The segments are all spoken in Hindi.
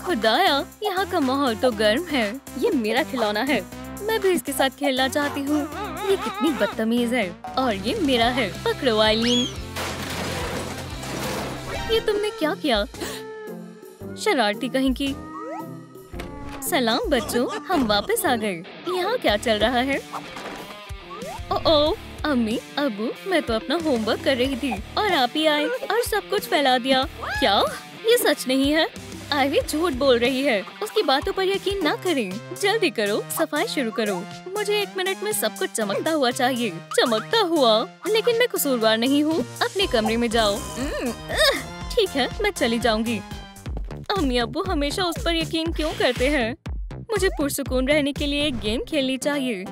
खुदाया, यहाँ का माहौल तो गर्म है। ये मेरा खिलौना है, मैं भी इसके साथ खेलना चाहती हूँ। ये कितनी बदतमीज है। और ये मेरा है, पकड़ो आइलीन। ये तुमने क्या किया? शरारती कहीं की। सलाम बच्चों, हम वापस आ गए। यहाँ क्या चल रहा है? ओह अम्मी, अबू, मैं तो अपना होमवर्क कर रही थी और आप ही आए और सब कुछ फैला दिया। क्या ये सच नहीं है? आईवी झूठ बोल रही है। उसकी बातों पर यकीन ना करें। जल्दी करो, सफाई शुरू करो। मुझे 1 मिनट में सब कुछ चमकता हुआ चाहिए। चमकता हुआ? लेकिन मैं कसूरवार नहीं हूँ। अपने कमरे में जाओ। ठीक है, मैं चली जाऊंगी। अम्मी अब्बू हमेशा उस पर यकीन क्यों करते हैं? मुझे पुरसुकून रहने के लिए एक गेम खेलनी चाहिए।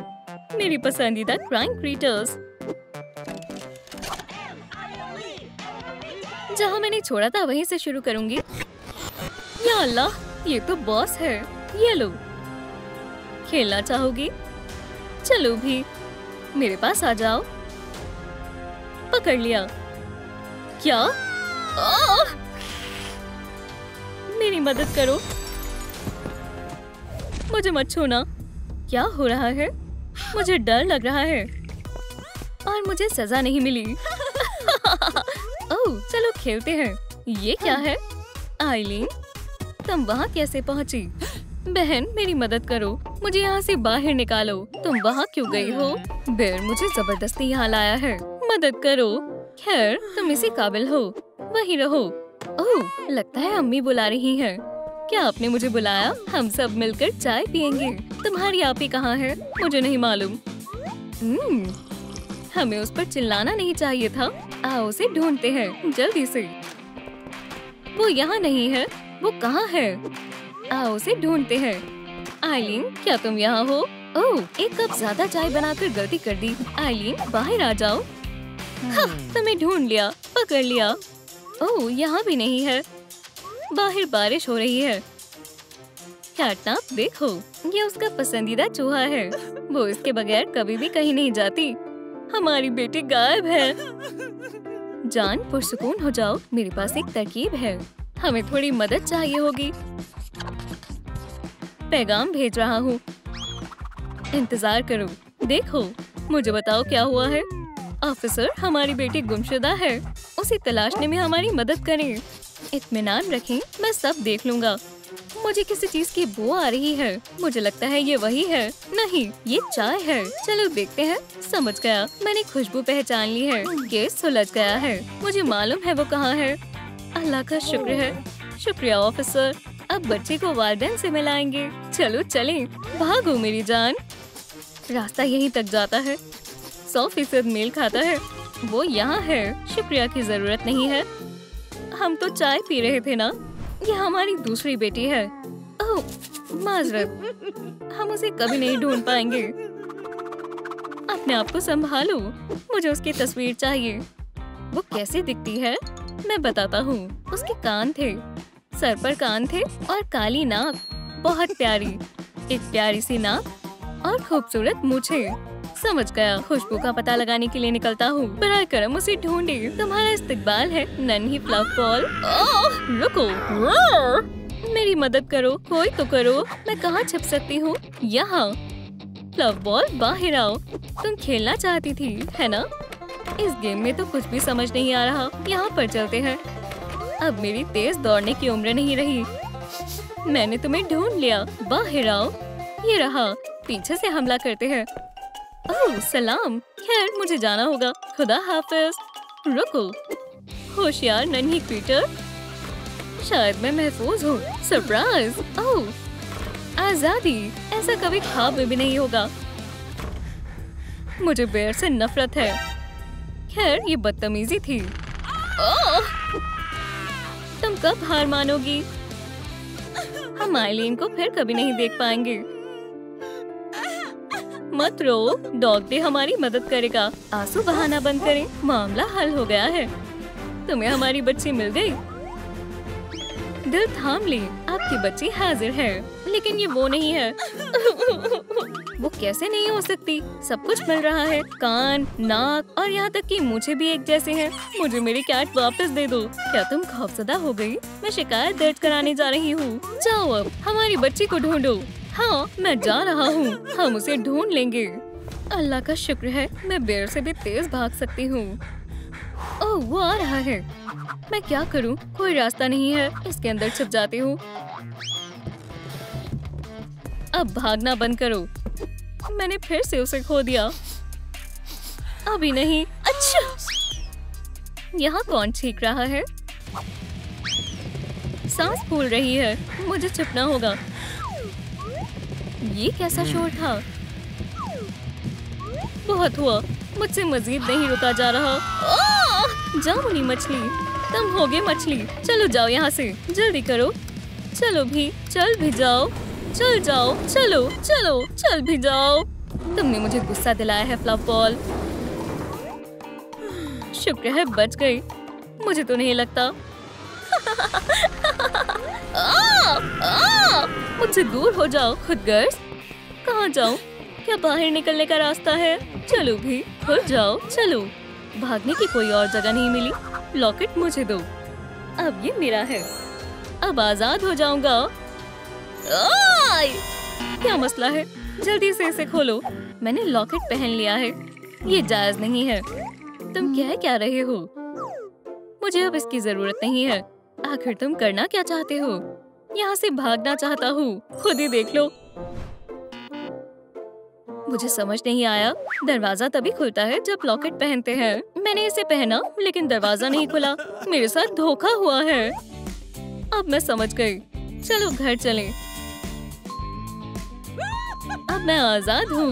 मेरी पसंदीदा क्राइम क्रीटर्स। जहाँ मैंने छोड़ा था वहीं से शुरू करूंगी। या अल्लाह, ये तो बॉस है। ये लो, खेलना चाहोगी? चलो भी, मेरे पास आ जाओ। पकड़ लिया। क्या? मेरी मदद करो, मुझे मत छूना। क्या हो रहा है? मुझे डर लग रहा है और मुझे सजा नहीं मिली। ओह, चलो खेलते हैं। ये क्या है? आइलीन, तुम वहाँ कैसे पहुँची? बहन, मेरी मदद करो, मुझे यहाँ से बाहर निकालो। तुम वहाँ क्यों गई हो? बेर मुझे जबरदस्ती यहाँ लाया है, मदद करो। खैर, तुम इसी काबिल हो, वहीं रहो। ओह, लगता है अम्मी बुला रही हैं। क्या आपने मुझे बुलाया? हम सब मिलकर चाय पियेंगे। तुम्हारी आपी कहाँ है? मुझे नहीं मालूम। हमें उस पर चिल्लाना नहीं चाहिए था। आओ उसे ढूंढते हैं जल्दी से। वो यहाँ नहीं है। वो कहाँ है? आओ उसे ढूंढते हैं। आइलीन, क्या तुम यहाँ हो? ओह, 1 कप ज्यादा चाय बनाकर गलती कर दी। आइलीन, बाहर आ जाओ। हाँ, तुम्हें ढूंढ लिया, पकड़ लिया। ओह, यहाँ भी नहीं है। बाहर बारिश हो रही है। कैटनप, देखो, ये उसका पसंदीदा चूहा है। वो इसके बगैर कभी भी कहीं नहीं जाती। हमारी बेटी गायब है। जान, पुरसुकून हो जाओ, मेरे पास एक तरकीब है। हमें थोड़ी मदद चाहिए होगी। पैगाम भेज रहा हूँ, इंतजार करो। देखो, मुझे बताओ क्या हुआ है। ऑफिसर, हमारी बेटी गुमशुदा है, उसे तलाशने में हमारी मदद करें। इत्मीनान रखें, मैं सब देख लूंगा। मुझे किसी चीज की बू आ रही है। मुझे लगता है ये वही है। नहीं, ये चाय है। चलो देखते हैं। समझ गया, मैंने खुशबू पहचान ली है। केस सुलझ गया है। मुझे मालूम है वो कहाँ है। अल्लाह का शुक्र है। शुक्रिया ऑफिसर। अब बच्चे को वालिदैन से मिलाएंगे। चलो चलें। भागो मेरी जान। रास्ता यहीं तक जाता है। 100% मेल खाता है। वो यहाँ है। शुक्रिया की जरूरत नहीं है। हम तो चाय पी रहे थे ना। यह हमारी दूसरी बेटी है। ओह, माजरत, हम उसे कभी नहीं ढूंढ पाएंगे। अपने आप को संभालो, मुझे उसकी तस्वीर चाहिए। वो कैसी दिखती है? मैं बताता हूँ। उसके कान थे, सर पर कान थे और काली नाक, बहुत प्यारी। एक प्यारी सी नाक और खूबसूरत मूछें। समझ गया, खुशबू का पता लगाने के लिए निकलता हूँ। बराए करम उसे ढूंढे। तुम्हारा इस्तकबाल है नन्ही फ्लफ बॉल। रुको, मेरी मदद करो, कोई तो करो। मैं कहाँ छिप सकती हूँ? यहाँ। फ्लफ बॉल, बाहर आओ। तुम खेलना चाहती थी, है ना? इस गेम में तो कुछ भी समझ नहीं आ रहा। यहाँ पर चलते हैं। अब मेरी तेज दौड़ने की उम्र नहीं रही। मैंने तुम्हें ढूंढ लिया, बाहर आओ। ये रहा, पीछे से हमला करते हैं। ओह सलाम। खैर, मुझे जाना होगा। खुदा हाफिज। रुको, होशियार नन्ही क्रीटर, शायद मैं महफूज हूँ। सरप्राइज। ओह, आजादी। ऐसा कभी ख्वाब में भी नहीं होगा। मुझे बेर से नफरत है। खैर, ये बदतमीजी थी। ओह, तुम कब हार मानोगी? हम आइलीन को फिर कभी नहीं देख पाएंगे। मत रो, डॉग डे हमारी मदद करेगा। आंसू बहाना बंद करें, मामला हल हो गया है। तुम्हें हमारी बच्ची मिल गई। दिल थाम ली, आपकी बच्ची हाजिर है। लेकिन ये वो नहीं है। वो कैसे नहीं हो सकती? सब कुछ मिल रहा है, कान, नाक और यहाँ तक कि मूंछें भी एक जैसे हैं। मुझे मेरी कैट वापस दे दो। क्या तुम खौफजदा हो गई? मैं शिकायत दर्ज कराने जा रही हूँ। जाओ अब हमारी बच्ची को ढूंढो। हाँ, मैं जा रहा हूँ, हम उसे ढूंढ लेंगे। अल्लाह का शुक्र है मैं बेर से भी तेज भाग सकती हूँ। ओह, वो आ रहा है। मैं क्या करूँ? कोई रास्ता नहीं है। इसके अंदर छुप जाती हूँ। अब भागना बंद करो। मैंने फिर से उसे खो दिया। अभी नहीं। अच्छा, यहाँ कौन छींक रहा है? सांस फूल रही है। मुझे छुपना होगा। ये कैसा शोर था? बहुत हुआ, मुझसे मजीद नहीं रुका जा रहा। जामुनी मछली, तुम होगे मछली। चलो जाओ यहाँ से, जल्दी करो। चलो भी, चल भी जाओ। चल जाओ, चलो चलो, चल भी जाओ। तुमने मुझे गुस्सा दिलाया है फ्लफ बॉल। शुक्र है बच गई। मुझे तो नहीं लगता। मुझसे दूर हो जाओ खुदगर्ज। कहाँ जाऊँ? क्या बाहर निकलने का रास्ता है? चलो भी, खुल जाओ। चलो, भागने की कोई और जगह नहीं मिली। लॉकेट मुझे दो। अब ये मेरा है। अब आजाद हो जाऊंगा। क्या मसला है? जल्दी से इसे खोलो। मैंने लॉकेट पहन लिया है। ये जायज नहीं है। तुम क्या रहे हो? मुझे अब इसकी जरूरत नहीं है। आखिर तुम करना क्या चाहते हो? यहाँ से भागना चाहता हूँ। खुद ही देख लो। मुझे समझ नहीं आया। दरवाजा तभी खुलता है जब लॉकेट पहनते हैं। मैंने इसे पहना लेकिन दरवाजा नहीं खुला। मेरे साथ धोखा हुआ है। अब मैं समझ गई। चलो घर चलें। अब मैं आजाद हूँ।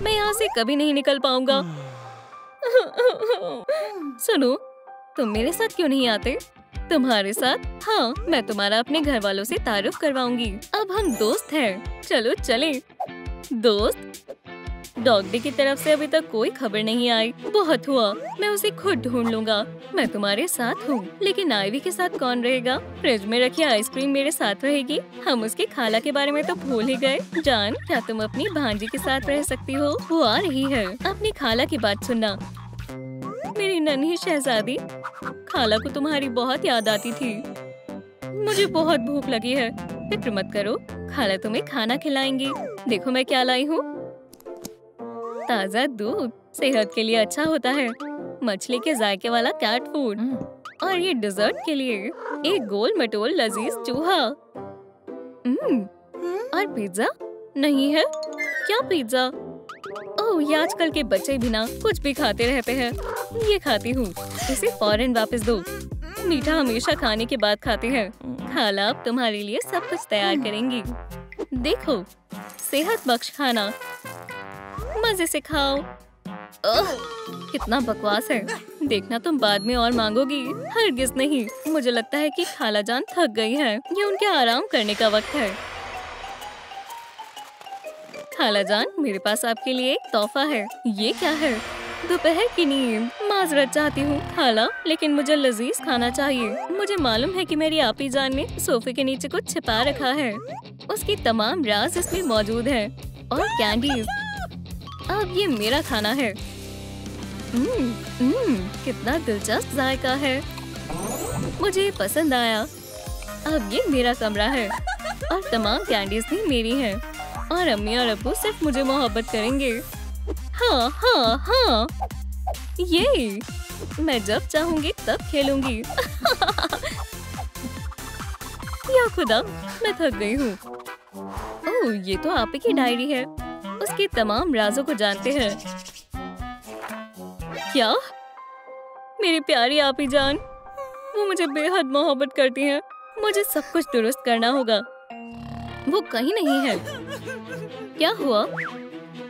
मैं यहाँ से कभी नहीं निकल पाऊंगा। सुनो, तुम मेरे साथ क्यों नहीं आते? तुम्हारे साथ? हाँ, मैं तुम्हारा अपने घर वालों से तारुफ करवाऊंगी। अब हम दोस्त हैं। चलो चलें। दोस्त? डॉग डे की तरफ से अभी तक कोई खबर नहीं आई। बहुत हुआ, मैं उसे खुद ढूंढ लूंगा। मैं तुम्हारे साथ हूँ, लेकिन आईवी के साथ कौन रहेगा? फ्रिज में रखी आइसक्रीम मेरे साथ रहेगी। हम उसकी खाला के बारे में तो भूल ही गए। जान, क्या तुम अपनी भांजी के साथ रह सकती हो? वो आ रही है। अपनी खाला की बात सुनना। मेरी नन्ही शहजादी, खाला को तुम्हारी बहुत याद आती थी। मुझे बहुत भूख लगी है। फिक्र मत करो, खाला तुम्हें खाना खिलाएंगी। देखो मैं क्या लाई हूँ। ताज़ा दूध सेहत के लिए अच्छा होता है। मछली के जायके वाला कैट फूड। और ये डिजर्ट के लिए एक गोल मटोल लजीज चूहा। और पिज्जा नहीं है? क्या पिज्जा? ओह, ये आजकल के बच्चे भी ना कुछ भी खाते रहते हैं। ये खाती हूँ। इसे फौरन वापस दो। मीठा हमेशा खाने के बाद खाते हैं। खाला अब तुम्हारे लिए सब कुछ तैयार करेंगी। देखो, सेहत बख्श खाना। मजे से खाओ। कितना बकवास है। देखना तुम बाद में और मांगोगी। हरगिज नहीं। मुझे लगता है कि खाला जान थक गई है। ये उनके आराम करने का वक्त है। खाला जान, मेरे पास आपके लिए एक तोहफा है। ये क्या है? दोपहर की नींद। माजरत चाहती हूँ खाला, लेकिन मुझे लजीज खाना चाहिए। मुझे मालूम है कि मेरी आपी जान ने सोफे के नीचे कुछ छिपा रखा है। उसकी तमाम राज इसमें मौजूद है। और कैंडीज। अब ये मेरा खाना है। कितना दिलचस्प जायका है। मुझे पसंद आया। अब ये मेरा कमरा है और तमाम कैंडीज भी मेरी हैं। और अम्मी और अब्बू सिर्फ मुझे मोहब्बत करेंगे। हाँ हाँ हाँ, ये मैं जब चाहूंगी तब खेलूंगी। या खुदा, मैं थक गई हूँ। ओह, ये तो आप ही की डायरी है। उसके तमाम राजों को जानते हैं। क्या? मेरी प्यारी आपी जान, वो मुझे बेहद मोहब्बत करती हैं। मुझे सब कुछ दुरुस्त करना होगा। वो कहीं नहीं है। क्या हुआ?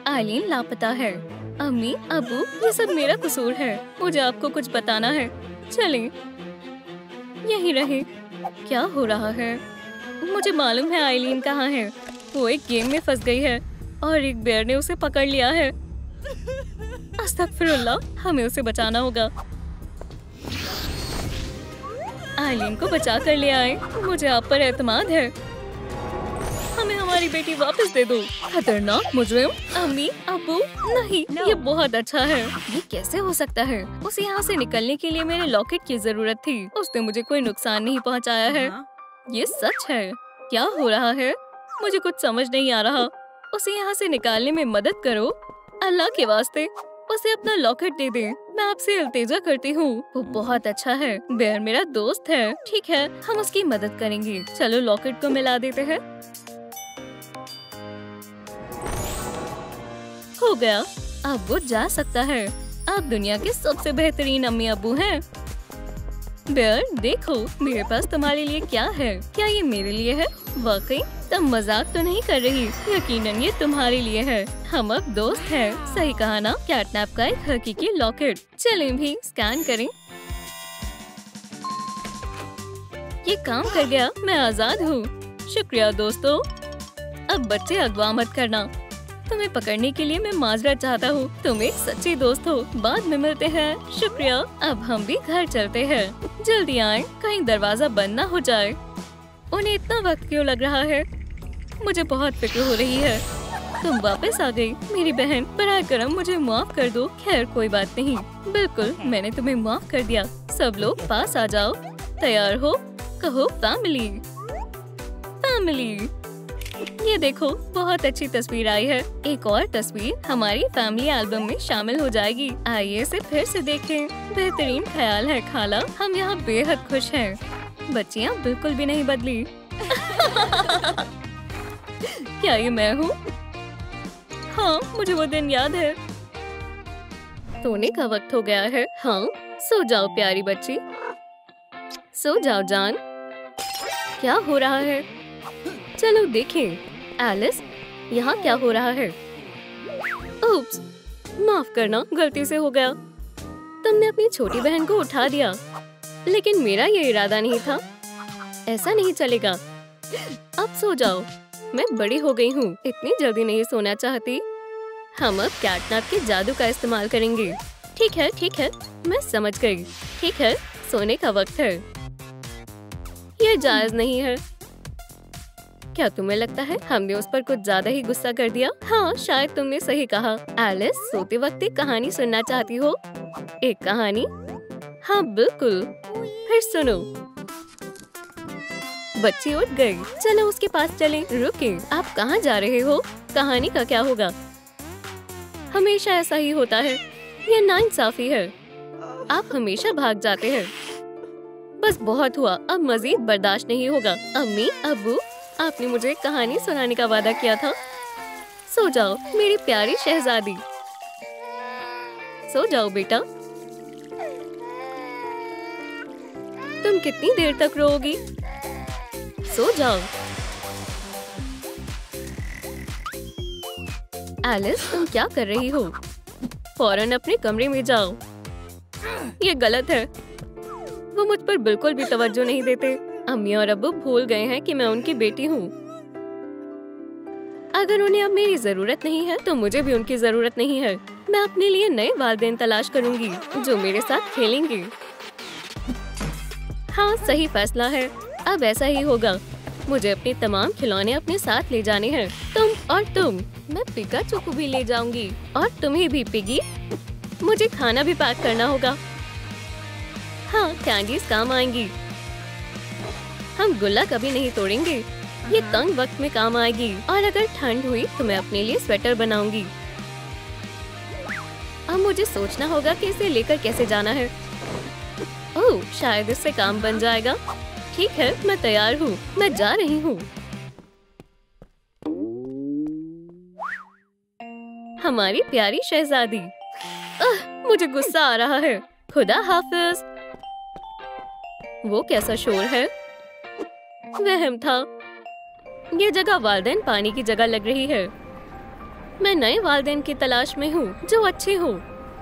आइलीन लापता है। अम्मी, अबू, ये सब मेरा कसूर है। मुझे आपको कुछ बताना है। चलें, यहीं रहे। क्या हो रहा है? मुझे मालूम है आइलीन कहाँ है। वो एक गेम में फंस गई है और एक बेर ने उसे पकड़ लिया है। अस्तगफिरुल्लाह, हमें उसे बचाना होगा। आइलीन को बचा कर ले आए। मुझे आप पर एतमाद है। हमें हमारे हमारी बेटी वापस दे दो। खतरनाक मुजरिम। अम्मी, अब्बू, नहीं, ये बहुत अच्छा है। ये कैसे हो सकता है? उसे यहाँ से निकलने के लिए मेरे लॉकेट की जरूरत थी। उसने मुझे कोई नुकसान नहीं पहुँचाया है। ये सच है। क्या हो रहा है? मुझे कुछ समझ नहीं आ रहा। उसे यहाँ से निकालने में मदद करो। अल्लाह के वास्ते उसे अपना लॉकेट दे दे। मैं आपसे इल्तिजा करती हूँ। वो बहुत अच्छा है। बेयर मेरा दोस्त है। ठीक है, हम उसकी मदद करेंगे। चलो लॉकेट को मिला देते हैं। हो गया। अब वो जा सकता है। आप दुनिया के सबसे बेहतरीन अम्मी अब्बू हैं। बेयर, देखो मेरे पास तुम्हारे लिए क्या है। क्या ये मेरे लिए है? वाकई तुम मजाक तो नहीं कर रही। यकीनन ये तुम्हारे लिए है। हम अब दोस्त हैं। सही कहा ना? कैटनैप का एक हकीकी लॉकेट। चलें भी स्कैन करें। ये काम कर गया। मैं आजाद हूँ। शुक्रिया दोस्तों। अब बच्चे अगवा मत करना। तुम्हें पकड़ने के लिए मैं माजरत चाहता हूँ। तुम एक सच्ची दोस्त हो। बाद में मिलते हैं। शुक्रिया। अब हम भी घर चलते हैं। जल्दी आएं, कहीं दरवाजा बंद ना हो जाए। उन्हें इतना वक्त क्यों लग रहा है? मुझे बहुत फिक्र हो रही है। तुम वापस आ गई मेरी बहन। बराए करम मुझे माफ कर दो। खैर कोई बात नहीं। बिल्कुल, मैंने तुम्हें माफ कर दिया। सब लोग पास आ जाओ। तैयार हो? कहो फैमिली। फैमिली। ये देखो, बहुत अच्छी तस्वीर आई है। एक और तस्वीर हमारी फैमिली एल्बम में शामिल हो जाएगी। आइए इसे फिर से देखें। बेहतरीन ख्याल है खाला। हम यहाँ बेहद खुश हैं। बच्चियाँ बिल्कुल भी नहीं बदली। क्या ये मैं हूँ? हाँ, मुझे वो दिन याद है। सोने का वक्त हो गया है। हाँ, सो जाओ प्यारी बच्ची। सो जाओ जान। क्या हो रहा है? चलो देखें। एलिस, यहाँ क्या हो रहा है? उप्स, माफ करना, गलती से हो गया। तुमने अपनी छोटी बहन को उठा दिया, लेकिन मेरा ये इरादा नहीं था। ऐसा नहीं चलेगा। अब सो जाओ। मैं बड़ी हो गई हूँ, इतनी जल्दी नहीं सोना चाहती। हम अब कैटनैप के जादू का इस्तेमाल करेंगे। ठीक है, ठीक है, मैं समझ गई। ठीक है, सोने का वक्त है। ये जायज नहीं है। क्या तुम्हें लगता है हमने उस पर कुछ ज्यादा ही गुस्सा कर दिया? हाँ, शायद तुमने सही कहा। एलिस, सोते वक्त एक कहानी सुनना चाहती हो? एक कहानी? हाँ बिल्कुल। फिर सुनो। बच्ची उठ गई। चलो उसके पास चलें। रुके, आप कहाँ जा रहे हो? कहानी का क्या होगा? हमेशा ऐसा ही होता है। ये नाइंसाफी है। आप हमेशा भाग जाते हैं। बस बहुत हुआ, अब मजीद बर्दाश्त नहीं होगा। अम्मी, अब्बू, आपने मुझे एक कहानी सुनाने का वादा किया था। सो जाओ मेरी प्यारी शहजादी। सो जाओ बेटा। तुम कितनी देर तक रोओगी? सो जाओ। एलिस, तुम क्या कर रही हो? फौरन अपने कमरे में जाओ। ये गलत है। वो मुझ पर बिल्कुल भी तवज्जो नहीं देते। अम्मी और अब्बू भूल गए हैं कि मैं उनकी बेटी हूँ। अगर उन्हें अब मेरी जरूरत नहीं है, तो मुझे भी उनकी जरूरत नहीं है। मैं अपने लिए नए वालिदैन तलाश करूंगी जो मेरे साथ खेलेंगे। हाँ, सही फैसला है। अब ऐसा ही होगा। मुझे अपने तमाम खिलौने अपने साथ ले जाने हैं। तुम और तुम। मैं पिकाचू को भी ले जाऊंगी और तुम्हें भी पिगी। मुझे खाना भी पैक करना होगा। हाँ, कैंडीज काम आएंगी। हम गुल्ला कभी नहीं तोड़ेंगे। ये तंग वक्त में काम आएगी। और अगर ठंड हुई तो मैं अपने लिए स्वेटर बनाऊंगी। अब मुझे सोचना होगा कि इसे लेकर कैसे जाना है। ओह, शायद इससे काम बन जाएगा। ठीक है, मैं तैयार हूँ। मैं जा रही हूँ। हमारी प्यारी शहजादी। मुझे गुस्सा आ रहा है। खुदा हाफिज। वो कैसा शोर है? वहम था। ये जगह वालिदैन पानी की जगह लग रही है। मैं नए वालिदैन की तलाश में हूँ जो अच्छे हों,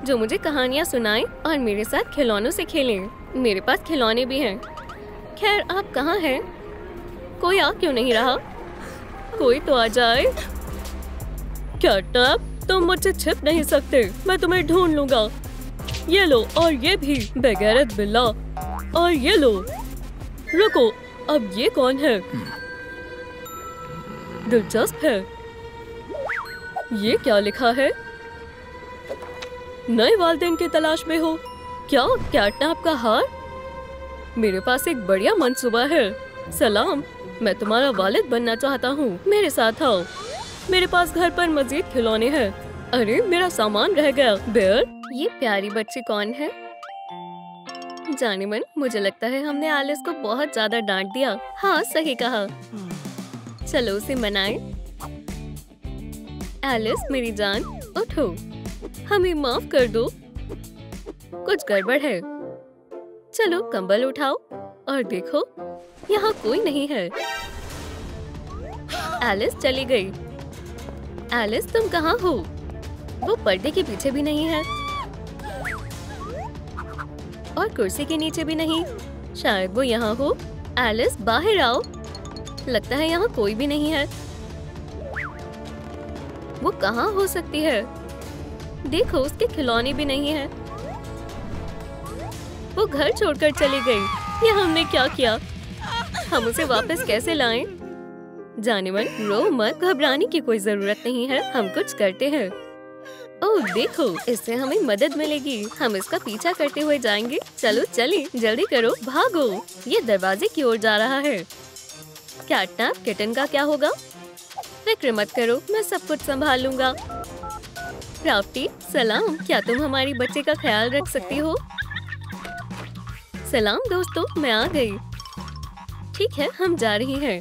जो मुझे कहानियाँ सुनाएं और मेरे साथ खिलौनों से खेलें। मेरे पास खिलौने भी हैं। खैर, आप कहाँ हैं? कोई आ क्यों नहीं रहा? कोई तो आ जाए। कैटनैप, तुम मुझसे छिप नहीं सकते। मैं तुम्हें ढूंढ लूंगा। ये लो, और ये भी, बेगैरत बिल्ला। और ये लो। रुको, अब ये कौन है? दिलचस्प है। ये क्या लिखा है? नए वालिदैन की तलाश में हो? क्या कैटनैप का हार? मेरे पास एक बढ़िया मंसूबा है। सलाम, मैं तुम्हारा वालिद बनना चाहता हूँ। मेरे साथ आओ। मेरे पास घर पर मजीद खिलौने हैं। अरे मेरा सामान रह गया। बेयर, ये प्यारी बच्ची कौन है? जाने मन, मुझे लगता है हमने एलिस को बहुत ज्यादा डांट दिया। हाँ, सही कहा। चलो उसे मनाएं। एलिस मेरी जान, उठो। हमें माफ कर दो, कुछ गड़बड़ है। चलो कंबल उठाओ और देखो, यहाँ कोई नहीं है। एलिस चली गई। एलिस तुम कहाँ हो? वो पर्दे के पीछे भी नहीं है और कुर्सी के नीचे भी नहीं। शायद वो यहाँ हो। एलिस बाहर आओ। लगता है यहाँ कोई भी नहीं है। वो कहाँ हो सकती है? देखो, उसके खिलौने भी नहीं है। वो घर छोड़कर चली गई। ये हमने क्या किया? हम उसे वापस कैसे लाएं? जाने मन, रो मत, घबराने की कोई जरूरत नहीं है। हम कुछ करते हैं। ओह देखो, इससे हमें मदद मिलेगी। हम इसका पीछा करते हुए जाएंगे। चलो चलिए, जल्दी करो, भागो। ये दरवाजे की ओर जा रहा है। कैटनैप किटन का क्या होगा? फिक्र मत करो, मैं सब कुछ संभाल लूंगा। राफ्टी, सलाम। क्या तुम हमारी बच्चे का ख्याल रख सकती हो? सलाम दोस्तों, मैं आ गई। ठीक है, हम जा रही हैं।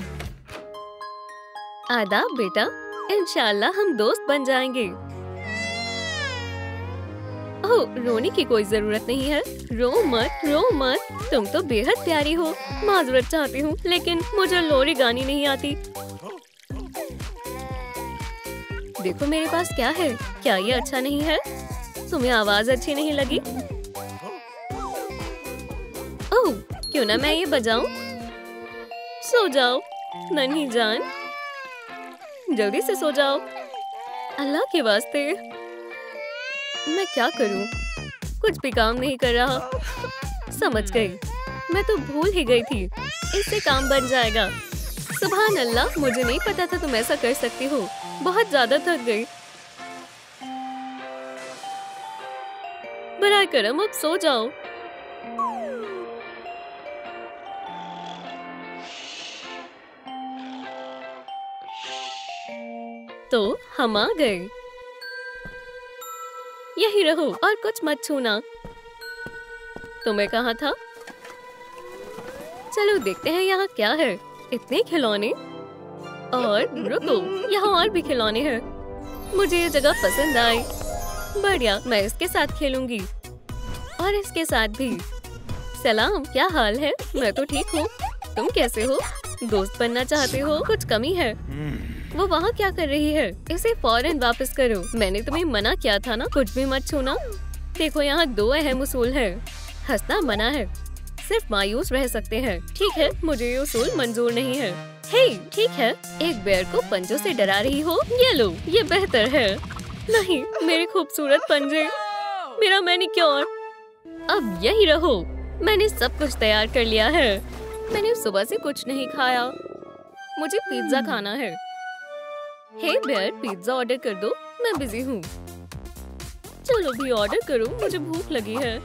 आदाब बेटा, इंशाल्लाह हम दोस्त बन जाएंगे। ओह, रोने की कोई जरूरत नहीं है। रो मत, रो मत। तुम तो बेहद प्यारी हो। माजरत चाहती हूँ, लेकिन मुझे लोरी गानी नहीं आती। देखो मेरे पास क्या है। क्या ये अच्छा नहीं है? तुम्हें आवाज अच्छी नहीं लगी? ओह, क्यों ना मैं ये बजाऊं? सो जाओ नन्ही जान, जल्दी से सो जाओ। अल्लाह के वास्ते। मैं क्या करूं? कुछ भी काम नहीं कर रहा। समझ गई, मैं तो भूल ही गई थी। इससे काम बन जाएगा। सुभान अल्लाह, मुझे नहीं पता था तुम ऐसा कर सकती हो। बहुत ज्यादा थक गई। बराए करम, अब सो जाओ। तो हम आ गए। यही रहो और कुछ मत छूना। तुम्हें कहा था? चलो देखते हैं यहाँ क्या है। इतने खिलौने। और रुको, यहाँ और भी खिलौने हैं। मुझे ये जगह पसंद आई। बढ़िया, मैं इसके साथ खेलूंगी और इसके साथ भी। सलाम, क्या हाल है? मैं तो ठीक हूँ। तुम कैसे हो? दोस्त बनना चाहते हो? कुछ कमी है? वो वहाँ क्या कर रही है? इसे फौरन वापस करो। मैंने तुम्हें मना किया था ना, कुछ भी मत छूना। देखो, यहाँ दो अहम उसूल है। हंसना मना है, सिर्फ मायूस रह सकते हैं। ठीक है, मुझे ये उसूल मंजूर नहीं है। हे, ठीक है, एक बेर को पंजों से डरा रही हो? ये लो, ये बेहतर है। नहीं, मेरे खूबसूरत पंजे, मेरा मैनिक्योर। अब यही रहो। मैंने सब कुछ तैयार कर लिया है। मैंने सुबह से कुछ नहीं खाया। मुझे पिज्जा खाना है। हे बेयर, पिज्जा ऑर्डर कर दो। मैं बिजी हूँ। चलो भी ऑर्डर करो, मुझे भूख लगी है।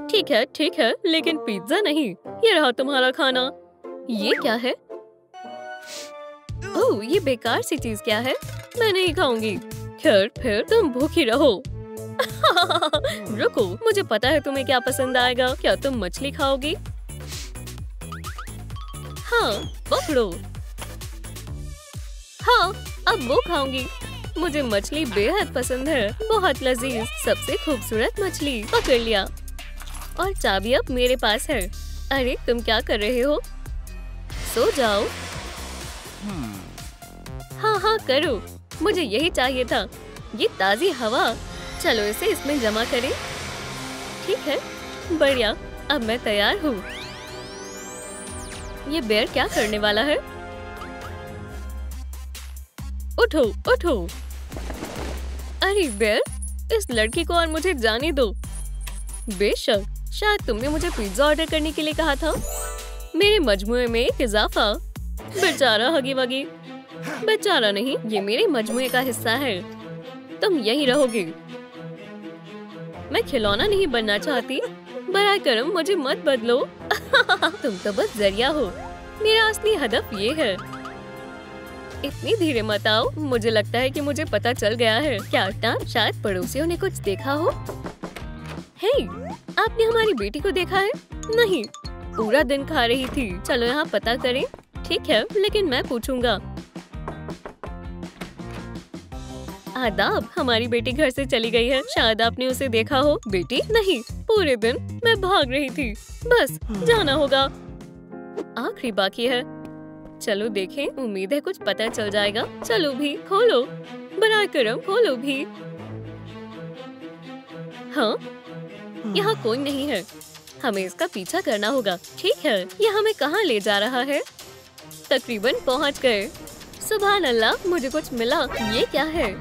ठीक है, लेकिन पिज्जा नहीं। ये रहा तुम्हारा खाना। ये क्या है? ओह, ये बेकार सी चीज क्या है? मैं नहीं खाऊंगी। खैर, फिर तुम भूखी रहो। रुको, मुझे पता है तुम्हें क्या पसंद आएगा। क्या तुम मछली खाओगी? हाँ, पकड़ो। हाँ, अब वो खाऊंगी। मुझे मछली बेहद पसंद है, बहुत लजीज। सबसे खूबसूरत मछली पकड़ लिया। और चाबी अब मेरे पास है। अरे तुम क्या कर रहे हो? सो जाओ। हाँ करो, मुझे यही चाहिए था। ये ताजी हवा। चलो इसे इसमें जमा करें। ठीक है, बढ़िया, अब मैं तैयार हूँ। ये बेयर क्या करने वाला है? उठो उठो। अरे बेयर, इस लड़की को और मुझे जाने दो। बेशक, शायद तुमने मुझे पिज्जा ऑर्डर करने के लिए कहा था। मेरे मजमुए में एक इजाफा। बेचारा हगी वगी। बेचारा नहीं, ये मेरे मजमूए का हिस्सा है। तुम यहीं रहोगे। मैं खिलौना नहीं बनना चाहती। बराए करम मुझे मत बदलो। तुम तो बस जरिया हो। मेरा असली हदफ ये है। इतनी धीरे मत आओ। मुझे लगता है कि मुझे पता चल गया है। क्या शायद पड़ोसियों ने कुछ देखा हो। हे, आपने हमारी बेटी को देखा है? नहीं, पूरा दिन खा रही थी। चलो यहाँ पता करें। ठीक है, लेकिन मैं पूछूंगा। आदाब, हमारी बेटी घर से चली गई है। शायद आपने उसे देखा हो। बेटी? नहीं, पूरे दिन मैं भाग रही थी। बस जाना होगा। आखिरी बाकी है। चलो देखें, उम्मीद है कुछ पता चल जाएगा। चलो भी खोलो। बराए करम खोलो भी। हाँ, यहाँ कोई नहीं है। हमें इसका पीछा करना होगा। ठीक है, यह हमें कहाँ ले जा रहा है? तकरीबन पहुँच गए। सुभान अल्लाह, मुझे कुछ मिला। ये क्या है?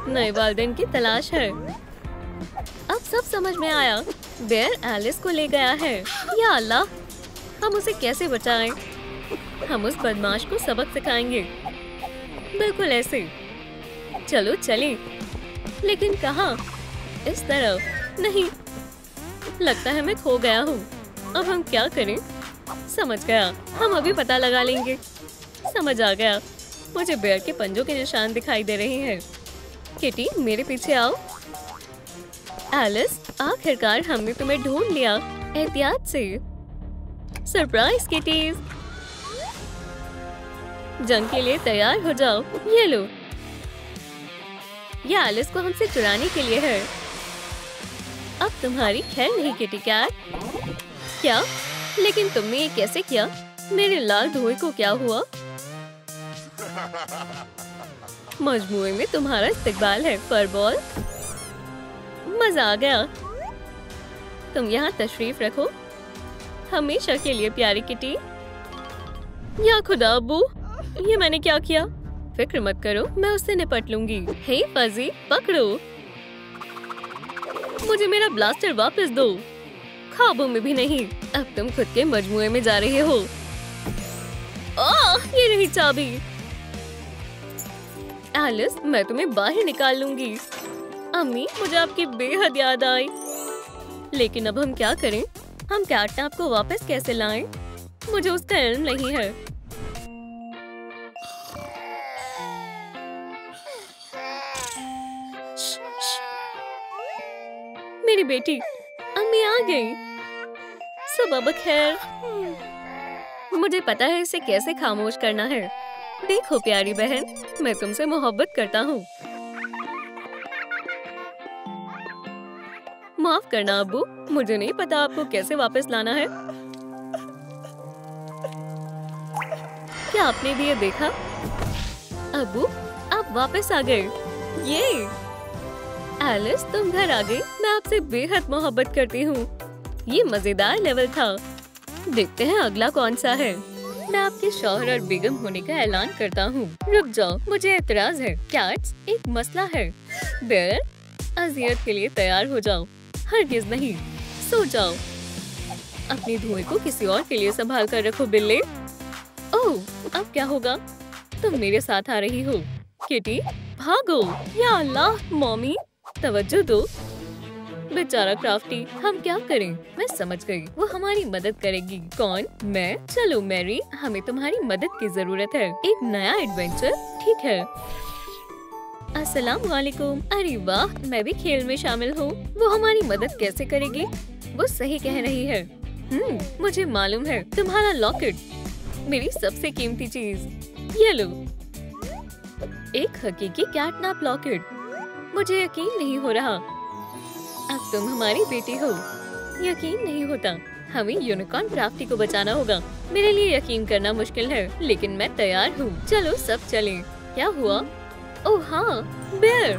नए वालिदैन की तलाश है। अब सब समझ में आया। बेयर एलिस को ले गया है। या अल्लाह, हम उसे कैसे बचाएं? हम उस बदमाश को सबक सिखाएंगे। बिल्कुल ऐसे। चलो चलें। लेकिन कहाँ? इस तरफ नहीं। लगता है मैं खो गया हूँ। अब हम क्या करें? समझ गया, हम अभी पता लगा लेंगे। समझ आ गया। मुझे बेयर के पंजों के निशान दिखाई दे रहे हैं। किटी, मेरे पीछे आओ। एलिस, आखिरकार हमने तुम्हें ढूंढ लिया। एहतियात से। Surprise kitty's. जंग के लिए तैयार हो जाओ। ये लो। यह एलिस को हमसे चुराने के लिए है। अब तुम्हारी खैर नहीं किटी कैट। क्या? लेकिन तुमने ये कैसे किया? मेरे लाल धुएं को क्या हुआ? मजमूए में तुम्हारा इस्तेकबाल है फरबॉल। मजा आ गया। तुम यहाँ तशरीफ रखो। हमेशा के लिए प्यारी किटी। या खुदा अब्बू, ये मैंने क्या किया? फिक्र मत करो, मैं उससे निपट लूंगी। हे फजी, पकड़ो। मुझे मेरा ब्लास्टर वापस दो। ख्वाबों में भी नहीं। अब तुम खुद के मजमूए में जा रहे हो। ये रही चाबी। एलिस, मैं तुम्हें बाहर निकाल लूंगी। अम्मी, मुझे आपकी बेहद याद आई। लेकिन अब हम क्या करें? हम कैटनैप को वापस कैसे लाएं? मुझे उसका इल्म नहीं है। मेरी बेटी, अम्मी आ गई। सबब खैर। मुझे पता है इसे कैसे खामोश करना है। देखो प्यारी बहन, मैं तुमसे मोहब्बत करता हूँ। माफ करना अब्बू, मुझे नहीं पता आपको कैसे वापस लाना है। क्या आपने भी ये देखा? अब्बू, आप वापस आ गए। ये एलिस, तुम घर आ गई। मैं आपसे बेहद मोहब्बत करती हूँ। ये मजेदार लेवल था। देखते हैं अगला कौन सा है। मैं आपके शौहर और बेगम होने का ऐलान करता हूँ। रुक जाओ, मुझे एतराज है। कैट्स, एक मसला है। बेयर, अजियत के लिए तैयार हो जाओ। हरगिज नहीं, सो जाओ। अपनी धुएं को किसी और के लिए संभाल कर रखो बिल्ले। ओह, अब क्या होगा? तुम मेरे साथ आ रही हो। किटी, भागो। या अल्लाह, मॉमी, तवज्जो दो। बेचारा क्राफ्टी, हम क्या करें? मैं समझ गई, वो हमारी मदद करेगी। कौन? मैं? चलो मैरी, हमें तुम्हारी मदद की जरूरत है। एक नया एडवेंचर? ठीक है। अस्सलाम वालेकुम। अरे वाह, मैं भी खेल में शामिल हूँ। वो हमारी मदद कैसे करेगी? वो सही कह रही है। मुझे मालूम है। तुम्हारा लॉकेट, मेरी सबसे कीमती चीज। ये लो, एक हकीकी कैटनैप लॉकेट। मुझे यकीन नहीं हो रहा। अब तुम हमारी बेटी हो। यकीन नहीं होता। हमें यूनिकॉर्न क्राफ्टी को बचाना होगा। मेरे लिए यकीन करना मुश्किल है, लेकिन मैं तैयार हूँ। चलो सब चलें। क्या हुआ? ओह हाँ, बेयर।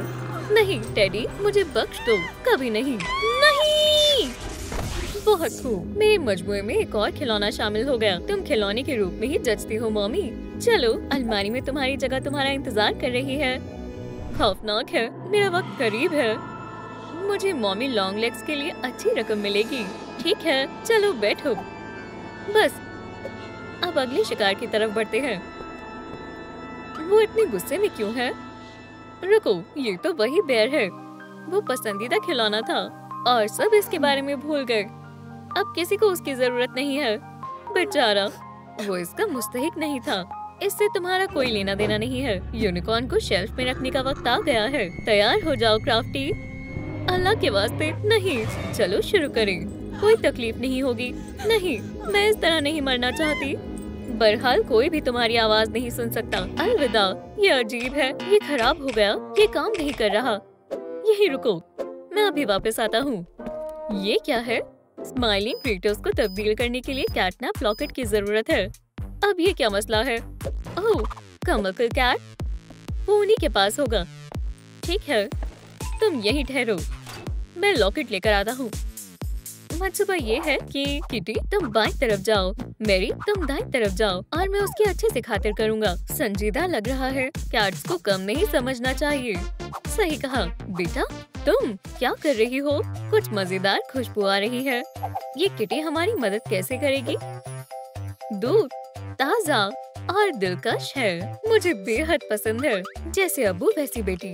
नहीं टेडी, मुझे बख्श दो। कभी नहीं। नहीं। बहुत खूब, मेरे मजमूए में एक और खिलौना शामिल हो गया। तुम खिलौने के रूप में ही जचती हो मॉमी। चलो, अलमारी में तुम्हारी जगह तुम्हारा इंतजार कर रही है। खौफनाक है, मेरा वक्त करीब है। मुझे मॉमी लॉन्ग लेग्स के लिए अच्छी रकम मिलेगी। ठीक है, चलो बैठो। बस अब अगले शिकार की तरफ बढ़ते हैं। वो इतने गुस्से में क्यों है? रुको, ये तो वही बेर है। वो पसंदीदा खिलौना था और सब इसके बारे में भूल गए। अब किसी को उसकी जरूरत नहीं है। बेचारा, वो इसका मुस्तहिक नहीं था। इससे तुम्हारा कोई लेना देना नहीं है। यूनिकॉर्न को शेल्फ में रखने का वक्त आ गया है। तैयार हो जाओ क्राफ्टी। अल्लाह के वास्ते नहीं। चलो शुरू करें। कोई तकलीफ नहीं होगी। नहीं, मैं इस तरह नहीं मरना चाहती। बहरहाल कोई भी तुम्हारी आवाज नहीं सुन सकता। अलविदा। ये अजीब है, ये खराब हो गया, ये काम नहीं कर रहा। यही रुको, मैं अभी वापस आता हूँ। ये क्या है? स्माइलिंग क्रिएटर्स को तब्दील करने के लिए कैटनैप लॉकेट की जरूरत है। अब ये क्या मसला है? ओह, कमर्शियल कैट, वो उन्हीं के पास होगा। ठीक है, तुम यहीं ठहरो, मैं लॉकेट लेकर आता हूँ। मंसूबा ये है कि किटी तुम बाईं तरफ जाओ, मेरी तुम दाईं तरफ जाओ और मैं उसकी अच्छे से खातिर करूँगा। संजीदा लग रहा है, कैट्स को कम नहीं समझना चाहिए। सही कहा बेटा। तुम क्या कर रही हो? कुछ मजेदार खुशबू आ रही है। ये किटी हमारी मदद कैसे करेगी? दूध ताजा और दिलकश है, मुझे बेहद पसंद है। जैसे अब्बू वैसी बेटी।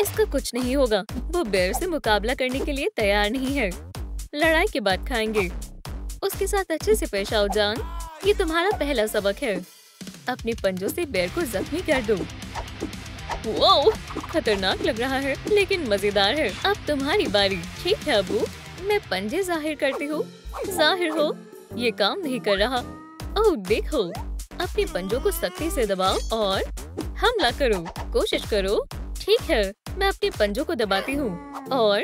इसका कुछ नहीं होगा, वो बेर से मुकाबला करने के लिए तैयार नहीं है। लड़ाई के बाद खाएंगे। उसके साथ अच्छे से पेश आओ जान, ये तुम्हारा पहला सबक है। अपने पंजों से बेर को जख्मी कर दो। वो खतरनाक लग रहा है लेकिन मजेदार है। अब तुम्हारी बारी। ठीक है अबू, मैं पंजे जाहिर करती हूँ। जाहिर हो, ये काम नहीं कर रहा। ओह देखो, अपने पंजों को सख्ती से दबाओ और हमला करो। कोशिश करो। ठीक है, मैं अपने पंजों को दबाती हूँ और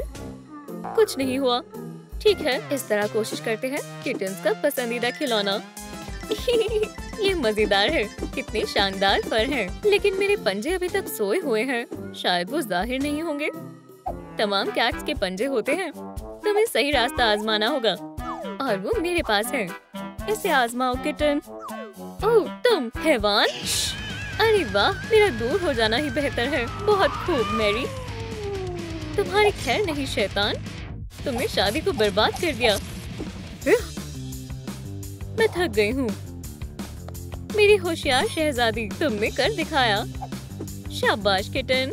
कुछ नहीं हुआ। ठीक है, इस तरह कोशिश करते हैं। किटन्स का पसंदीदा खिलौना। ये मजेदार है। कितने शानदार फर हैं, लेकिन मेरे पंजे अभी तक सोए हुए हैं। शायद वो जाहिर नहीं होंगे। तमाम कैट्स के पंजे होते हैं। तुम्हें सही रास्ता आजमाना होगा और वो मेरे पास है। इसे आजमाओ किटन। ओह तुम हैवान। अरे वाह, मेरा दूर हो जाना ही बेहतर है। बहुत खूब मैरी। तुम्हारी खैर नहीं शैतान, तुमने शादी को बर्बाद कर दिया। मैं थक गई हूँ। मेरी होशियार शहजादी, तुमने कर दिखाया। शाबाश किटन।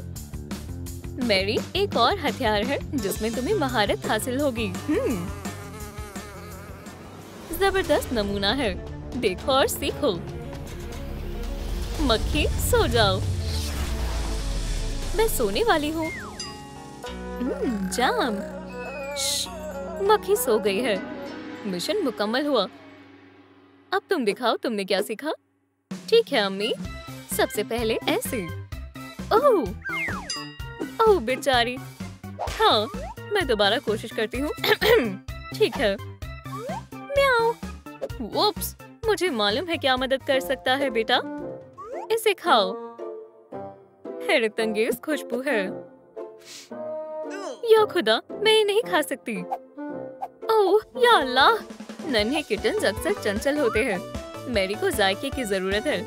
मैरी, एक और हथियार है जिसमें तुम्हें महारत हासिल होगी। जबरदस्त नमूना है, देखो और सीखो। मक्खी सो जाओ। मैं सोने वाली हूँ। जाम। मक्खी सो गई है। मिशन मुकम्मल हुआ। अब तुम दिखाओ तुमने क्या सीखा। ठीक है अम्मी, सबसे पहले ऐसे। ओह ओह बेचारी। हाँ, मैं दोबारा कोशिश करती हूँ। ठीक है। म्याऊ। वुप्स, मुझे मालूम है क्या मदद कर सकता है बेटा। इसे खाओ। हैरत अंगेज खुशबू है। या खुदा, मैं ये नहीं खा सकती। ओह या अल्लाह, नन्हे किटन्स अक्सर चंचल होते हैं। मैरी को जायके की जरूरत है,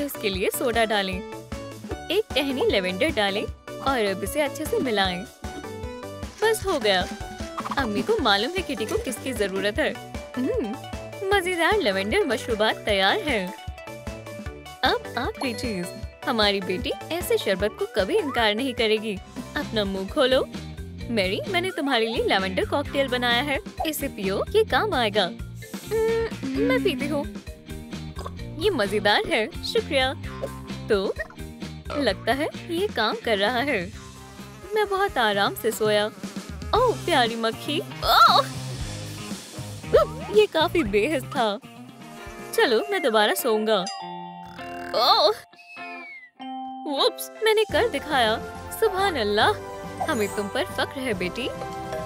इसके लिए सोडा डालें। एक टहनी लेवेंडर डालें और अब इसे अच्छे से मिलाएं। बस हो गया। अम्मी को मालूम है किटी को किसकी जरूरत है। मजेदार लेवेंडर मशरूबात तैयार है। अब आखिरी चीज, हमारी बेटी ऐसे शरबत को कभी इनकार नहीं करेगी। अपना मुंह खोलो। मैरी, मैंने तुम्हारे लिए लेवेंडर कॉकटेल बनाया है, इसे पियो, ये काम आएगा। मैं पीती हूँ। ये मजेदार है, शुक्रिया। तो लगता है ये काम कर रहा है। मैं बहुत आराम से सोया। ओह प्यारी मक्खी। ओह ये काफी बेहद था। चलो मैं दोबारा सोऊंगा। ओह वुप्स, मैंने कर दिखाया। सुभान अल्लाह, हमें तुम पर फक्र है बेटी।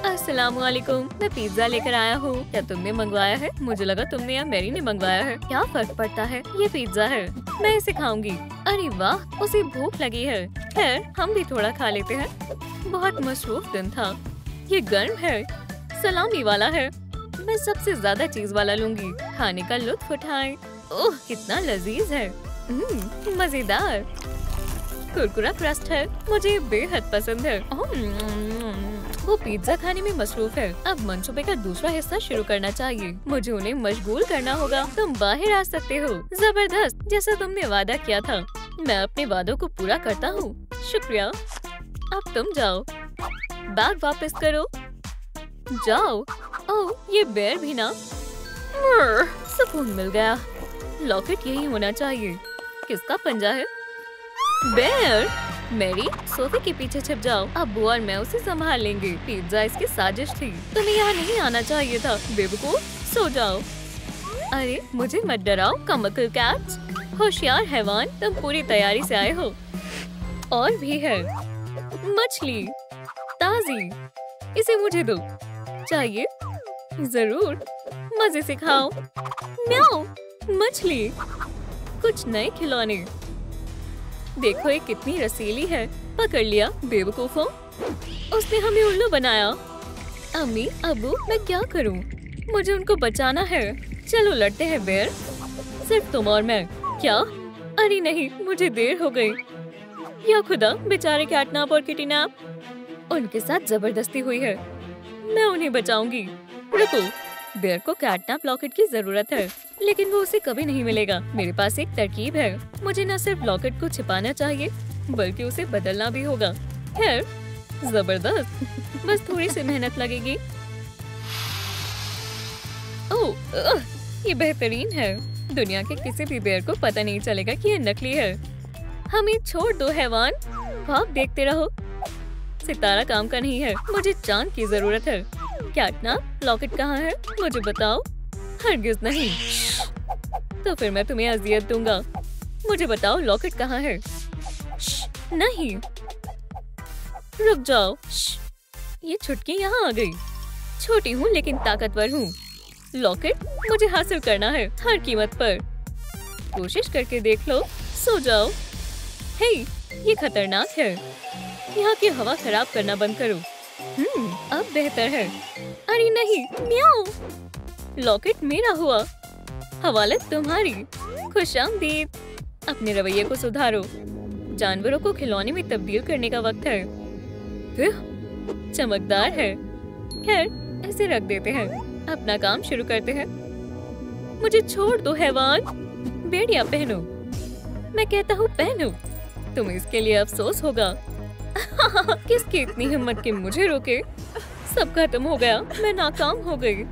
अस्सलामुअलैकुम, मैं पिज्जा लेकर आया हूँ। क्या तुमने मंगवाया है? मुझे लगा तुमने या मैरी ने मंगवाया है। क्या फर्क पड़ता है, ये पिज्जा है, मैं इसे खाऊंगी। अरे वाह, उसे भूख लगी है। खैर हम भी थोड़ा खा लेते हैं। बहुत मसरूफ दिन था। ये गर्म है, सलामी वाला है। मैं सबसे ज्यादा चीज वाला लूंगी। खाने का लुत्फ उठाएं। ओह कितना लजीज है। मजेदार कुरकुरा क्रस्ट है, मुझे बेहद पसंद है। वो पिज्जा खाने में मसरूफ है। अब मंसूबे का दूसरा हिस्सा शुरू करना चाहिए। मुझे उन्हें मशगूल करना होगा। तुम बाहर आ सकते हो। जबरदस्त, जैसा तुमने वादा किया था। मैं अपने वादों को पूरा करता हूँ। शुक्रिया। अब तुम जाओ। बैग वापस करो। जाओ। ओह, ये बेर भी ना। सुकून मिल गया। लॉकेट यही होना चाहिए। किसका पंजा है? बेर। मैरी, सोफे के पीछे छिप जाओ। अब्बू और मैं उसे संभाल लेंगे। पिज्जा इसकी साजिश थी। तुम्हें यहाँ नहीं आना चाहिए था। बेवकूफ, सो जाओ। अरे मुझे मत डराओ कमकल कैट। होशियार हैवान, तुम पूरी तैयारी से आए हो। और भी है। मछली ताजी। इसे मुझे दो। चाहिए? जरूर। मजे से खाओ। म्याऊ। मछली। कुछ नए खिलौने। देखो ये कितनी रसीली है। पकड़ लिया बेवकूफों। उसने हमें उल्लू बनाया। अम्मी, अब्बू, मैं क्या करूं? मुझे उनको बचाना है। चलो लड़ते हैं बेर। सिर्फ तुम और मैं। क्या? अरे नहीं, मुझे देर हो गई। या खुदा, बेचारे कैटनैप और किटीनैप। उनके साथ जबरदस्ती हुई है। मैं उन्हें बचाऊंगी। रुको, बेर को कैटनैप लॉकेट की जरूरत है, लेकिन वो उसे कभी नहीं मिलेगा। मेरे पास एक तरकीब है। मुझे न सिर्फ लॉकेट को छिपाना चाहिए, बल्कि उसे बदलना भी होगा। खैर, जबरदस्त। बस थोड़ी सी मेहनत लगेगी। ओह, ये बेहतरीन है। दुनिया के किसी भी बेर को पता नहीं चलेगा कि ये नकली है। हमें छोड़ दो हैवान। ख्वाब देखते रहो। सितारा काम का नहीं है। मुझे चांद की जरूरत है। कैटनैप, लॉकेट कहाँ है? मुझे बताओ। हरगिज नहीं। तो फिर मैं तुम्हें अजियत दूंगा। मुझे बताओ लॉकेट कहाँ है? नहीं। रुक जाओ। ये छुटकी यहाँ आ गई। छोटी हूँ लेकिन ताकतवर हूँ। लॉकेट मुझे हासिल करना है, हर कीमत पर। कोशिश करके देख लो। सो जाओ। हे, ये खतरनाक है। यहाँ की हवा खराब करना बंद करो। अब बेहतर है। अरे नहीं, म्याऊ। लॉकेट मेरा हुआ, हवालत तुम्हारी। खुशामदीद। अपने रवैये को सुधारो। जानवरों को खिलौने में तब्दील करने का वक्त है। चमकदार है। खैर, इसे रख देते हैं। अपना काम शुरू करते हैं। मुझे छोड़ दो हैवान। बेड़िया पहनो। मैं कहता हूँ पहनो। तुम्हें इसके लिए अफसोस होगा। किसकी इतनी हिम्मत कि मुझे रोके? सब खत्म हो गया। मैं नाकाम हो गई।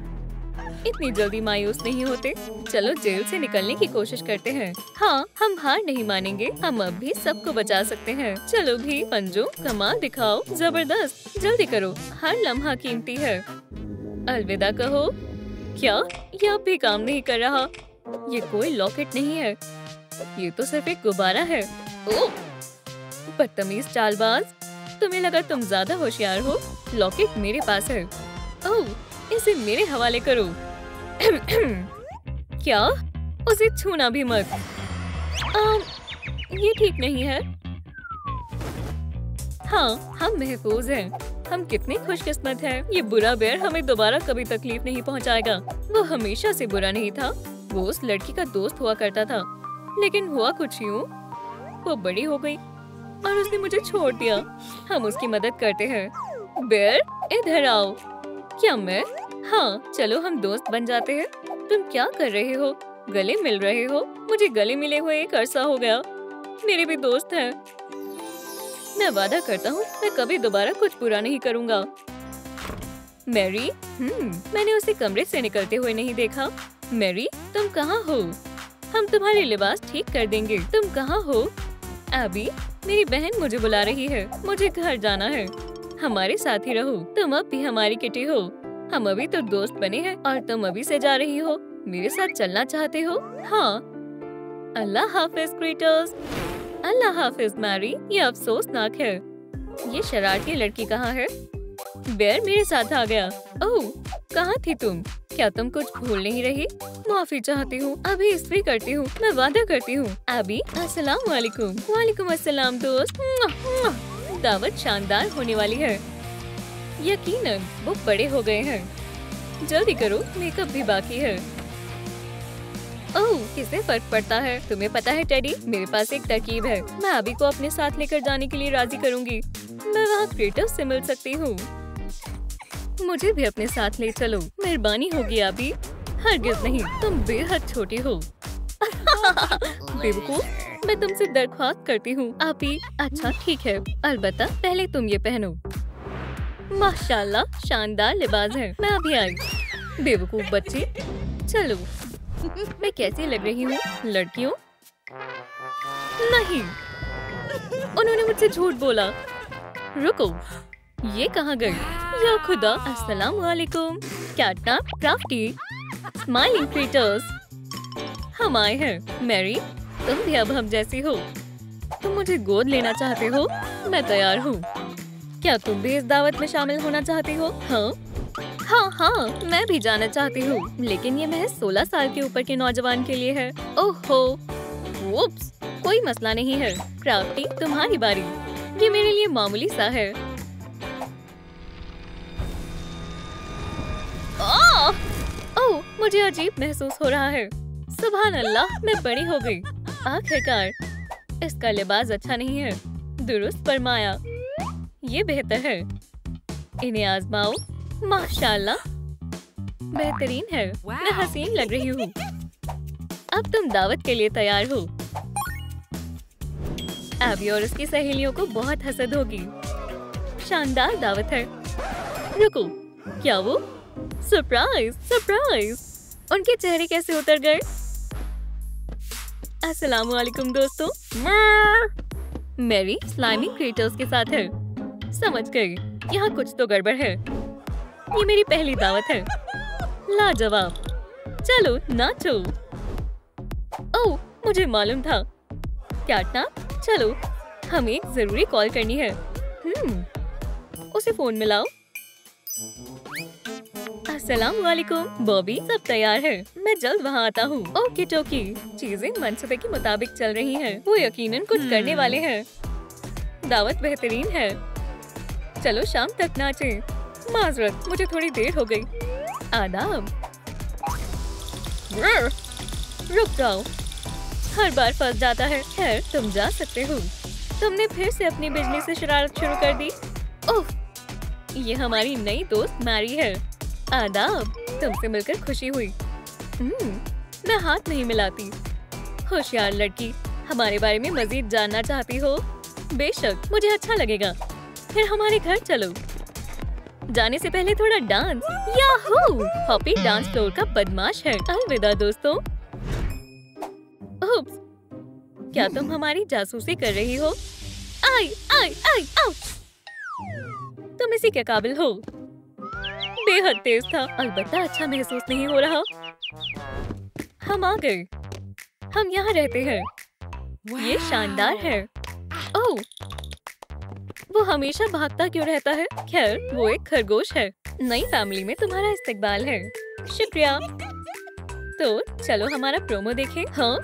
इतनी जल्दी मायूस नहीं होते। चलो जेल से निकलने की कोशिश करते हैं। हाँ, हम हार नहीं मानेंगे। हम अब भी सबको बचा सकते हैं। चलो भी पंजो, कमाल दिखाओ। जबरदस्त। जल्दी करो, हर लम्हा कीमती है। अलविदा कहो। क्या? ये अब भी काम नहीं कर रहा। ये कोई लॉकेट नहीं है। ये तो सिर्फ एक गुब्बारा है। ओह, बदतमीज चालबाज। तुम्हें लगा तुम ज्यादा होशियार हो। लॉकेट मेरे पास है। ओह, इसे मेरे हवाले करो। क्या? उसे छूना भी मत। ये ठीक नहीं है। हाँ, हम महफूज हैं। हम कितने खुशकिस्मत हैं। ये बुरा बेर हमें दोबारा कभी तकलीफ नहीं पहुंचाएगा। वो हमेशा से बुरा नहीं था। वो उस लड़की का दोस्त हुआ करता था, लेकिन हुआ कुछ यूं, वो बड़ी हो गई और उसने मुझे छोड़ दिया। हम उसकी मदद करते हैं। बेर, इधर आओ। क्या मैं? हाँ, चलो हम दोस्त बन जाते हैं। तुम क्या कर रहे हो? गले मिल रहे हो? मुझे गले मिले हुए एक अरसा हो गया। मेरे भी दोस्त हैं। मैं वादा करता हूँ मैं कभी दोबारा कुछ बुरा नहीं करूँगा। मैरी, मैंने उसे कमरे से निकलते हुए नहीं देखा। मैरी, तुम कहाँ हो? हम तुम्हारे लिबास ठीक कर देंगे। तुम कहाँ हो? एबी, मेरी बहन मुझे बुला रही है। मुझे घर जाना है। हमारे साथ ही रहो। तुम अब भी हमारी किटी हो। हम अभी तो दोस्त बने हैं और तुम अभी से जा रही हो। मेरे साथ चलना चाहते हो? हाँ। अल्लाह हाफिज क्रीटर्स। अल्लाह हाफिज मैरी। ये अफसोसनाक है। ये शरारती लड़की कहाँ है? बेर मेरे साथ आ गया। ओह, कहाँ थी तुम? क्या तुम कुछ भूल नहीं रही? माफी चाहती हूँ। अभी इस्त्री करती हूँ। मैं वादा करती हूँ। अभी अस्सलाम वालेकुम। वालेकुम अस्सलाम दोस्त। दावत शानदार होने वाली है। यकीनन वो बड़े हो गए हैं। जल्दी करो, मेकअप भी बाकी है। ओह, किसे फर्क पड़ता है? तुम्हें पता है टेडी, मेरे पास एक तरकीब है। मैं अभी को अपने साथ लेकर जाने के लिए राजी करूंगी। मैं वहाँ क्रिएटर्स से मिल सकती हूँ। मुझे भी अपने साथ ले चलो। मेहरबानी होगी अभी। हरगिज नहीं, तुम बेहद छोटी हो। बेवकूफ, मैं तुमसे दरख्वास्त करती हूँ आप ही। अच्छा ठीक है, अलबत्ता पहले तुम ये पहनो। माशाल्लाह शानदार लिबास है। मैं अभी आई। बेवकूफ बच्ची। चलो, मैं कैसी लग रही हूँ लड़कियों? नहीं, उन्होंने मुझसे झूठ बोला। रुको, ये कहाँ गई? या खुदा। अस्सलाम वालेकुम कैटनैप, क्राफ्टी, स्माइलिंग क्रिएटर्स। हम आए हैं। मैरी, तुम भी अब हम जैसी हो। तुम मुझे गोद लेना चाहते हो? मैं तैयार हूँ। क्या तुम भी इस दावत में शामिल होना चाहती हो? हाँ, मैं भी जाना चाहती हूँ, लेकिन ये महज 16 साल के ऊपर के नौजवान के लिए है। ओहो, वुप्स, कोई मसला नहीं है। क्राफ्टी, तुम्हारी बारी। ये मेरे लिए मामूली सा है। ओह, मुझे अजीब महसूस हो रहा है। सुभान अल्लाह, मैं बड़ी हो गई। आखिरकार। इसका लिबास अच्छा नहीं है। दुरुस्त फरमाया, ये बेहतर है। इन्हें आजमाओ। माशाल्लाह, बेहतरीन है। मैं हसीन लग रही हूँ। अब तुम दावत के लिए तैयार हो। एबी और उसकी सहेलियों को बहुत हसद होगी। शानदार दावत है। रुको, क्या वो? Surprise, surprise. उनके चेहरे कैसे उतर गए? अस्सलाम वालेकुम दोस्तों। मैरी स्लाइमी क्रिएटर्स के साथ है। समझ गई, यहाँ कुछ तो गड़बड़ है। ये मेरी पहली दावत है। लाजवाब। चलो नाचो। ओह, मुझे मालूम था। कैटनैप, चलो, हमें एक जरूरी कॉल करनी है। उसे फोन मिलाओ। अस्सलाम वालेकुम बॉबी, सब तैयार है। मैं जल्द वहाँ आता हूँ। ओके टोकी। चीजें मनसूबे के मुताबिक चल रही हैं। वो यकीनन कुछ करने वाले हैं। दावत बेहतरीन है। चलो शाम तक नाचें। माजरत, मुझे थोड़ी देर हो गई। आदाब। रुक जाओ, हर बार फंस जाता है। खैर, तुम जा सकते हो। तुमने फिर से अपनी बिजली से शरारत शुरू कर दी। ओह, ये हमारी नई दोस्त मैरी है। आदाब, तुमसे मिलकर खुशी हुई। मैं हाथ नहीं मिलाती। होशियार लड़की, हमारे बारे में मजीद जानना चाहती हो? बेशक, मुझे अच्छा लगेगा। फिर हमारे घर चलो। जाने से पहले थोड़ा dance. Yahoo! Hoppy dance floor का बदमाश है। अलविदा दोस्तों। उप्स, क्या तुम हमारी जासूसी कर रही हो? आई आई आई आउच! तुम इसी के काबिल हो। बेहद तेज था। अलबत्ता अच्छा महसूस नहीं हो रहा। हम आ गए। हम यहाँ रहते हैं। ये शानदार है। ओह, वो हमेशा भागता क्यों रहता है? खैर, वो एक खरगोश है। नई फैमिली में तुम्हारा इस्तकबाल है। शुक्रिया। तो चलो हमारा प्रोमो देखें। हाँ,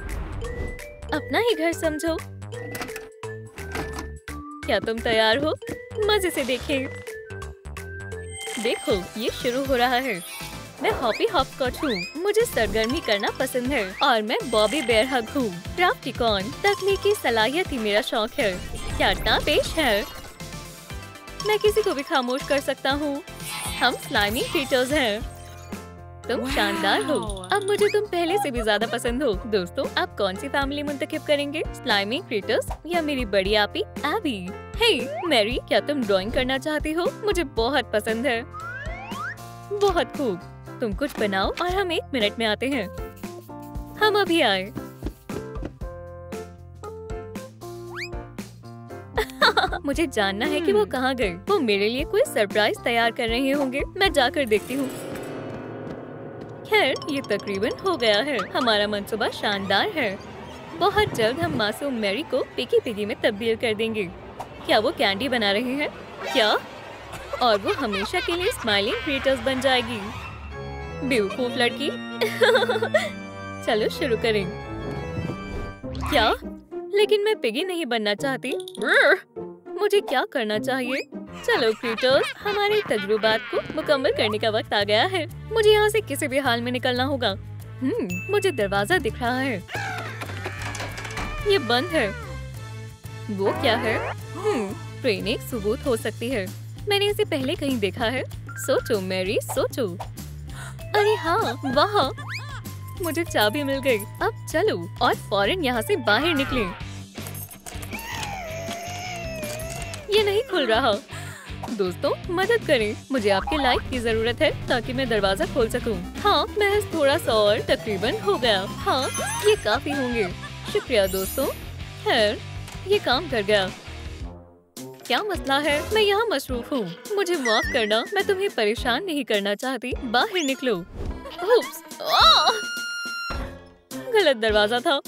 अपना ही घर समझो। क्या तुम तैयार हो? मजे से देखें। देखो, ये शुरू हो रहा है। मैं हॉपी हॉपस्कॉच हूँ। मुझे सरगर्मी करना पसंद है और मैं बॉबी बेयर हग हूँ। क्राफ्टिकॉन, तकनीकी सलाहियत ही मेरा शौक है। क्या पेश है? मैं किसी को भी खामोश कर सकता हूँ। हम स्लाइमी क्रिएटर्स हैं। तुम शानदार हो। अब मुझे तुम पहले से भी ज्यादा पसंद हो। दोस्तों, आप कौन सी फैमिली मुंतखब करेंगे? स्लाइमी क्रिएटर्स या मेरी बड़ी आपी एबी? हे मैरी, क्या तुम ड्राइंग करना चाहती हो? मुझे बहुत पसंद है। बहुत खूब। तुम कुछ बनाओ और हम 1 मिनट में आते हैं। हम अभी आए। मुझे जानना है कि वो कहाँ गए। वो मेरे लिए कोई सरप्राइज तैयार कर रहे होंगे। मैं जाकर देखती हूँ। खैर, ये तकरीबन हो गया है। हमारा मंसूबा शानदार है। बहुत जल्द हम मासूम मैरी को पिगी पिगी में तब्दील कर देंगे। क्या वो कैंडी बना रहे हैं? क्या? और वो हमेशा के लिए स्माइलिंग क्रिएटर्स बन जाएगी। बेवकूफ लड़की। चलो शुरू करें। क्या? लेकिन मैं पिगी नहीं बनना चाहती। मुझे क्या करना चाहिए? चलो क्रिएटर्स, हमारे तजुर्बात को मुकम्मल करने का वक्त आ गया है। मुझे यहाँ से किसी भी हाल में निकलना होगा। मुझे दरवाजा दिख रहा है। ये बंद है। वो क्या है? ट्रेन एक सबूत हो सकती है। मैंने इसे पहले कहीं देखा है। सोचो मैरी, सोचो। अरे हाँ, वहाँ। मुझे चाबी मिल गई। अब चलो और फौरन यहाँ से बाहर निकले। ये नहीं खुल रहा। दोस्तों मदद करें, मुझे आपके लाइट की जरूरत है ताकि मैं दरवाजा खोल सकूं। हाँ महज थोड़ा सा और तकरीबन हो गया। हाँ ये काफी होंगे। शुक्रिया दोस्तों। खैर ये काम कर गया। क्या मसला है? मैं यहाँ मसरूफ हूँ, मुझे माफ करना, मैं तुम्हें परेशान नहीं करना चाहती। बाहर निकलो। गलत दरवाजा था।